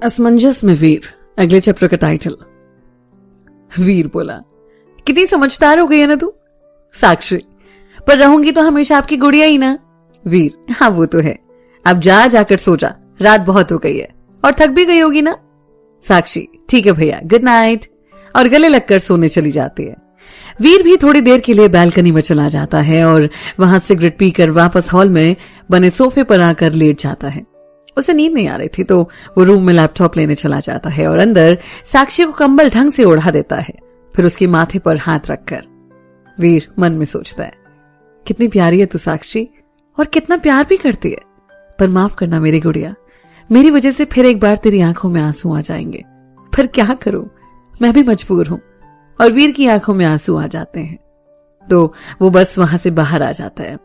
असमंजस में वीर, अगले चैप्टर का टाइटल। वीर बोला, कितनी समझदार हो गई है ना तू। साक्षी, पर रहूंगी तो हमेशा आपकी गुड़िया ही ना। वीर, हाँ वो तो है। अब जाकर सो जा, रात बहुत हो गई है और थक भी गई होगी ना। साक्षी, ठीक है भैया, गुड नाइट, और गले लगकर सोने चली जाती है। वीर भी थोड़ी देर के लिए बालकनी में चला जाता है और वहां सिगरेट पीकर वापस हॉल में बने सोफे पर आकर लेट जाता है। उसे नींद नहीं आ रही थी तो वो रूम में लैपटॉप लेने चला जाता है और अंदर साक्षी को कंबल ढंग से ओढ़ा देता है, फिर उसके माथे पर हाथ रखकर। वीर मन में सोचता है, कितनी प्यारी है तू साक्षी, और कितना प्यार भी करती है, पर माफ करना मेरी गुड़िया, मेरी वजह से फिर एक बार तेरी आंखों में आंसू आ जाएंगे। पर क्या करूं, मैं भी मजबूर हूं। और वीर की आंखों में आंसू आ जाते हैं तो वो बस वहां से बाहर आ जाता है।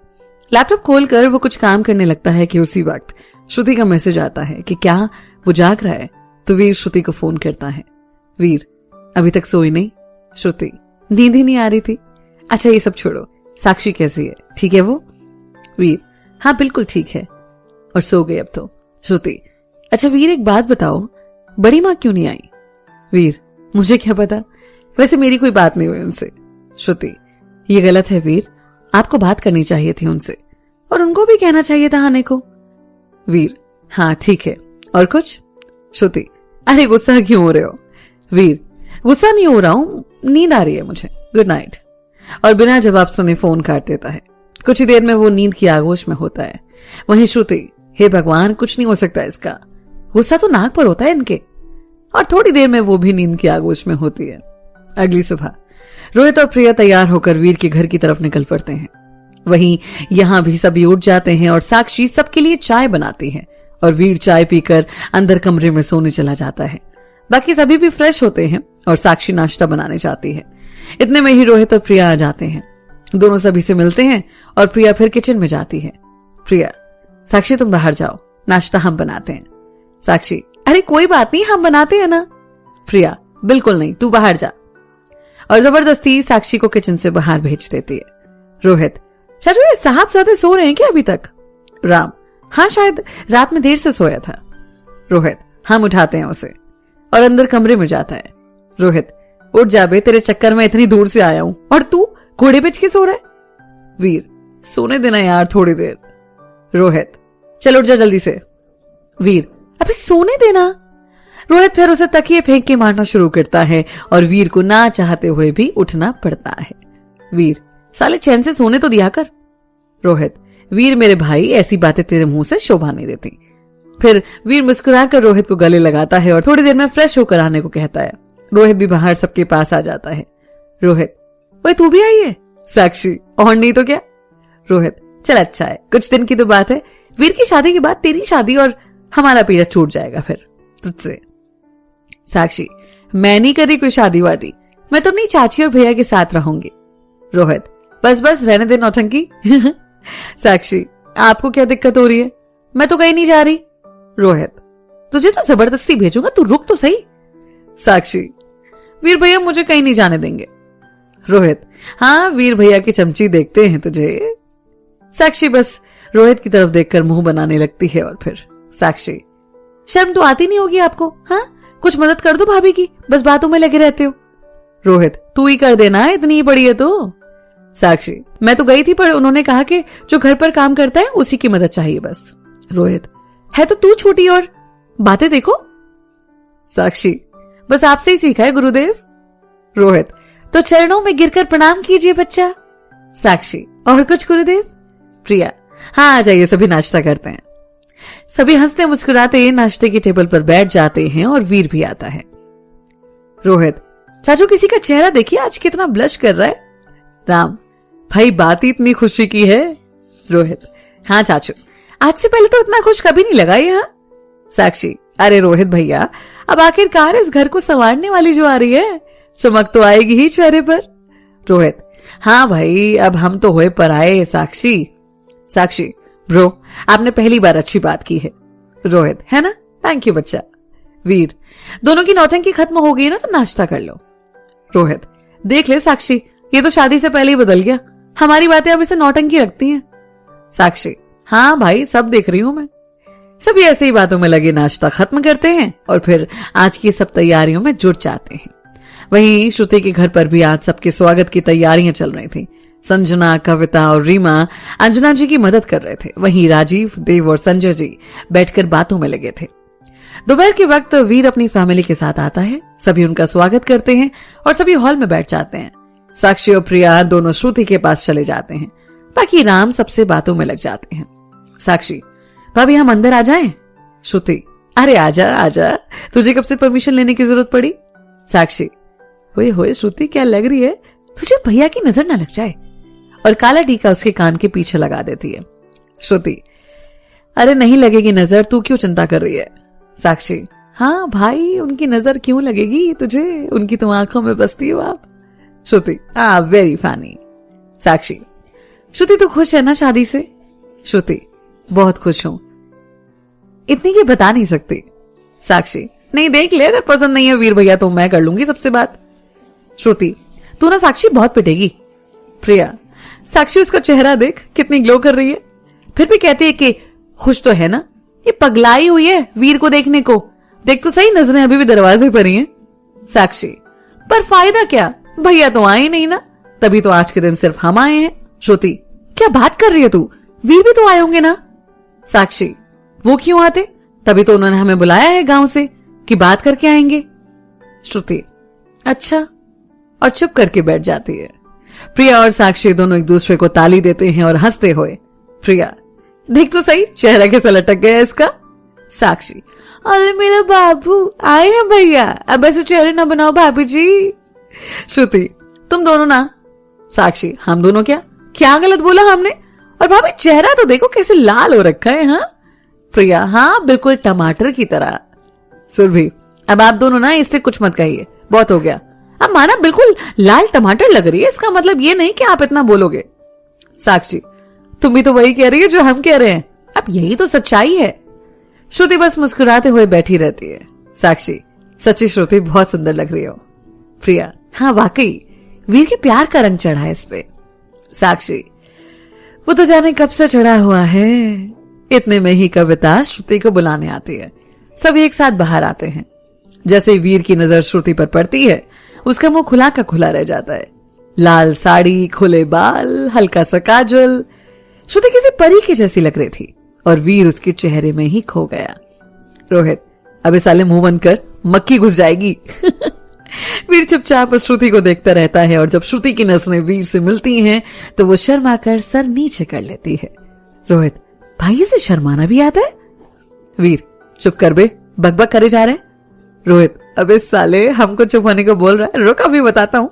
लैपटॉप खोलकर वो कुछ काम करने लगता है कि उसी वक्त श्रुति का मैसेज आता है कि क्या वो जाग रहा है। तो वीर श्रुति को फोन करता है। वीर, अभी तक सोई नहीं? श्रुति, नींद ही नहीं आ रही थी। अच्छा ये सब छोड़ो, साक्षी कैसी है, ठीक है वो? वीर, हाँ बिल्कुल ठीक है, और सो गई अब तो। श्रुति, अच्छा वीर एक बात बताओ, बड़ी माँ क्यों नहीं आई? वीर, मुझे क्या पता, वैसे मेरी कोई बात नहीं हुई उनसे। श्रुति, ये गलत है वीर, आपको बात करनी चाहिए थी उनसे, और उनको भी कहना चाहिए था आने को। वीर, हाँ ठीक है, और कुछ? श्रुति, अरे गुस्सा क्यों हो रहे हो? वीर, गुस्सा नहीं हो रहा हूं, नींद आ रही है मुझे, गुड नाइट, और बिना जवाब सुने फोन काट देता है। कुछ ही देर में वो नींद की आगोश में होता है। वहीं श्रुति, हे भगवान कुछ नहीं हो सकता इसका, गुस्सा तो नाक पर होता है इनके, और थोड़ी देर में वो भी नींद की आगोश में होती है। अगली सुबह रोहित और प्रिया तैयार होकर वीर के घर की तरफ निकल पड़ते हैं। वहीं यहां भी सभी उठ जाते हैं और साक्षी सबके लिए चाय बनाती है और वीर चाय पीकर अंदर कमरे में सोने चला जाता है। बाकी सभी भी फ्रेश होते हैं और साक्षी नाश्ता बनाने जाती है। इतने में ही रोहित और प्रिया आ जाते हैं। दोनों सभी से मिलते हैं और प्रिया फिर किचन में जाती है। प्रिया, साक्षी तुम बाहर जाओ, नाश्ता हम बनाते हैं। साक्षी, अरे कोई बात नहीं, हम बनाते हैं ना। प्रिया, बिल्कुल नहीं, तू बाहर जा, और जबरदस्ती साक्षी को किचन से बाहर भेज देती है। रोहित, चाचू ये साहबजादे सो रहे हैं क्या अभी तक? राम, हाँ शायद रात में देर से सोया था। रोहित, हम उठाते हैं उसे, और अंदर कमरे में जाता है। रोहित, उठ जा बे, तेरे चक्कर में इतनी दूर से आया हूं और तू घोड़े बेच के सो रहा है। वीर, सोने देना यार थोड़ी देर। रोहित, चल उठ जा जल्दी से। वीर, अबे सोने देना। रोहित फिर उसे तकिए फेंक के मारना शुरू करता है और वीर को ना चाहते हुए भी उठना पड़ता है। वीर, साले चैन से सोने तो दिया कर। रोहित, वीर मेरे भाई, ऐसी बातें तेरे मुंह से शोभा नहीं देती। फिर वीर मुस्कुराकर रोहित को गले लगाता है और थोड़ी देर में फ्रेश होकर आने को कहता है। रोहित भी बाहर सबके पास आ जाता है। रोहित, ओए तू भी आई है? साक्षी, और नहीं तो क्या। रोहित, चल अच्छा है, कुछ दिन की तो बात है, वीर की शादी के बाद तेरी शादी और हमारा पीछा छूट जाएगा फिर तुझसे। साक्षी, मैं नहीं कर रही कोई शादी वादी, मैं तो अपनी चाची और भैया के साथ रहूंगी। रोहित, बस बस रहने दे नौटंकी। साक्षी, आपको क्या दिक्कत हो रही है, मैं तो कहीं नहीं जा रही। रोहित, तुझे तो जबरदस्ती भेजूंगा, तू रुक तो सही। साक्षी, वीर भैया मुझे कहीं नहीं जाने देंगे। रोहित, हाँ वीर भैया की चमची देखते हैं तुझे। साक्षी बस रोहित की तरफ देखकर मुंह बनाने लगती है और फिर साक्षी, शर्म तो आती नहीं होगी आपको, हाँ कुछ मदद कर दो भाभी की, बस बातों में लगे रहते हो। रोहित, तू ही कर देना, इतनी बड़ी है तो। साक्षी, मैं तो गई थी पर उन्होंने कहा कि जो घर पर काम करता है उसी की मदद चाहिए बस। रोहित, है तो तू छोटी और बातें देखो। साक्षी, बस आपसे ही सीखा है गुरुदेव। रोहित, तो चरणों में गिरकर प्रणाम कीजिए बच्चा। साक्षी, और कुछ गुरुदेव? प्रिया, हाँ आ जाइए, सभी नाश्ता करते हैं। सभी हंसते मुस्कुराते नाश्ते की टेबल पर बैठ जाते हैं और वीर भी आता है। रोहित, चाचू किसी का चेहरा देखिए आज कितना ब्लश कर रहा है। राम, भाई बात ही इतनी खुशी की है। रोहित, हाँ चाचू, आज से पहले तो इतना खुश कभी नहीं लगा यहाँ। साक्षी, अरे रोहित भैया, अब आखिरकार इस घर को संवारने वाली जो आ रही है, चमक तो आएगी ही चेहरे पर। रोहित, हाँ भाई, अब हम तो हुए पराए। साक्षी, साक्षी, ब्रो आपने पहली बार अच्छी बात की है। रोहित, है ना, थैंक यू बच्चा। वीर, दोनों की नौटंकी खत्म हो गई ना तो नाश्ता कर लो। रोहित, देख ले साक्षी, ये तो शादी से पहले ही बदल गया, हमारी बातें अब इसे नौटंकी लगती हैं। साक्षी, हाँ भाई सब देख रही हूं मैं। सभी ऐसे ही बातों में लगे नाश्ता खत्म करते हैं और फिर आज की सब तैयारियों में जुट जाते हैं। वहीं श्रुति के घर पर भी आज सबके स्वागत की तैयारियां चल रही थी। संजना, कविता और रीमा अंजना जी की मदद कर रहे थे। वहीं राजीव, देव और संजय जी बैठकर बातों में लगे थे। दोपहर के वक्त वीर अपनी फैमिली के साथ आता है। सभी उनका स्वागत करते हैं और सभी हॉल में बैठ जाते हैं। साक्षी और प्रिया दोनों श्रुति के पास चले जाते हैं। बाकी राम सबसे बातों में लग जाते हैं। साक्षी, भाभी हम अंदर आ जाएं? श्रुति, अरे आजा आजा, तुझे कब से परमिशन लेने की जरूरत पड़ी? साक्षी, होए होए श्रुति, क्या लग रही है? तुझे भैया की नजर ना लग जाए। और काला टीका उसके कान के पीछे लगा देती है। श्रुति, अरे नहीं लगेगी नजर, तू क्यों चिंता कर रही है? साक्षी, हाँ भाई, उनकी नजर क्यों लगेगी तुझे, उनकी तुम आंखों में बसती हो आप। श्रुति, वेरी फनी। साक्षी, श्रुति तू खुश है ना शादी से? श्रुति, बहुत खुश हूं, इतनी की बता नहीं सकती। साक्षी, नहीं देख ले, अगर पसंद नहीं है वीर भैया तो मैं कर लूंगी सबसे बात। श्रुति, तू ना साक्षी बहुत पिटेगी। प्रिया, साक्षी उसका चेहरा देख कितनी ग्लो कर रही है, फिर भी कहती है कि खुश तो है ना, ये पगलाई हुई है वीर को देखने को, देख तो सही, नजरें अभी भी दरवाजे पर ही हैं। साक्षी, पर फायदा क्या, भैया तो आए नहीं ना, तभी तो आज के दिन सिर्फ हम आए हैं। श्रुति, क्या बात कर रही है तू, वीर भी तो आए होंगे ना। साक्षी, वो क्यों आते, तभी तो उन्होंने हमें बुलाया है गांव से कि बात करके आएंगे। श्रुति, अच्छा, और चुप करके बैठ जाती है। प्रिया और साक्षी दोनों एक दूसरे को ताली देते हैं और हंसते हुए। प्रिया, देख तो सही, चेहरा कैसा लटक गया इसका। साक्षी, अरे मेरा बाबू आए हैं भैया, अब ऐसे चेहरे ना बनाओ भाभी जी। श्रुति, तुम दोनों ना। साक्षी, हम दोनों क्या क्या गलत बोला हमने, और भाभी चेहरा तो देखो कैसे लाल हो रखा है। हाँ प्रिया, हाँ बिल्कुल टमाटर की तरह। सुरभि, अब आप दोनों ना इससे कुछ मत कहिए, बहुत हो गया। अब माना बिल्कुल लाल टमाटर लग रही है, इसका मतलब ये नहीं कि आप इतना बोलोगे। साक्षी, तुम भी तो वही कह रही है जो हम कह रहे हैं, अब यही तो सच्चाई है। श्रुति बस मुस्कुराते हुए बैठी रहती है। साक्षी, सच्ची श्रुति बहुत सुंदर लग रही हो। प्रिया, हाँ वाकई, वीर के प्यार का रंग चढ़ा है इस पे। साक्षी, वो तो जाने कब से चढ़ा हुआ है। इतने में ही कविता श्रुति को बुलाने आती है। सब एक साथ बाहर आते हैं। जैसे वीर की नजर श्रुति पर पड़ती है, उसका मुंह खुला का खुला रह जाता है। लाल साड़ी, खुले बाल, हल्का सा काजल, श्रुति किसी परी की जैसी लग रही थी और वीर उसके चेहरे में ही खो गया। रोहित, अबे साले मुंह बंद कर, मक्खी घुस जाएगी। वीर चुपचाप श्रुति को देखता रहता है और जब श्रुति की नजरें वीर से मिलती हैं तो वो शर्माकर सर नीचे कर लेती है। रोहित, भाई इसे शर्माना भी आता है? वीर, चुप कर बे, बकबक करे जा रहे। रोहित, अबे साले हमको चुप होने को बोल रहा है, रुक अभी बताता हूँ।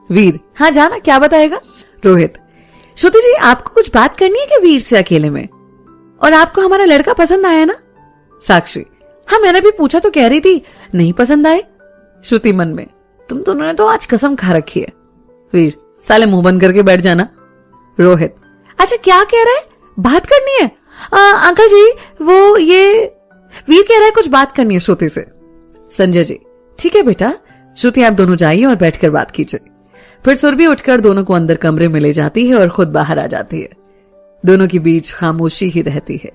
वीर, हाँ जाना, क्या बताएगा? रोहित, श्रुति जी आपको कुछ बात करनी है क्या वीर से अकेले में? और आपको हमारा लड़का पसंद आया ना? साक्षी, हाँ मैंने भी पूछा तो कह रही थी नहीं पसंद आए। श्रुति मन में, तुम दोनों ने तो आज कसम खा रखी है। वीर, साले मुंह बंद करके बैठ जाना। रोहित, अच्छा क्या कह रहा है, बात करनी है? अंकल जी वो ये वीर कह रहा है कुछ बात करनी है श्रुति से। संजय जी, ठीक है बेटा, श्रुति आप दोनों जाइए और बैठकर बात कीजिए। फिर सुरभि उठकर दोनों को अंदर कमरे में ले जाती है और खुद बाहर आ जाती है। दोनों के बीच खामोशी ही रहती है।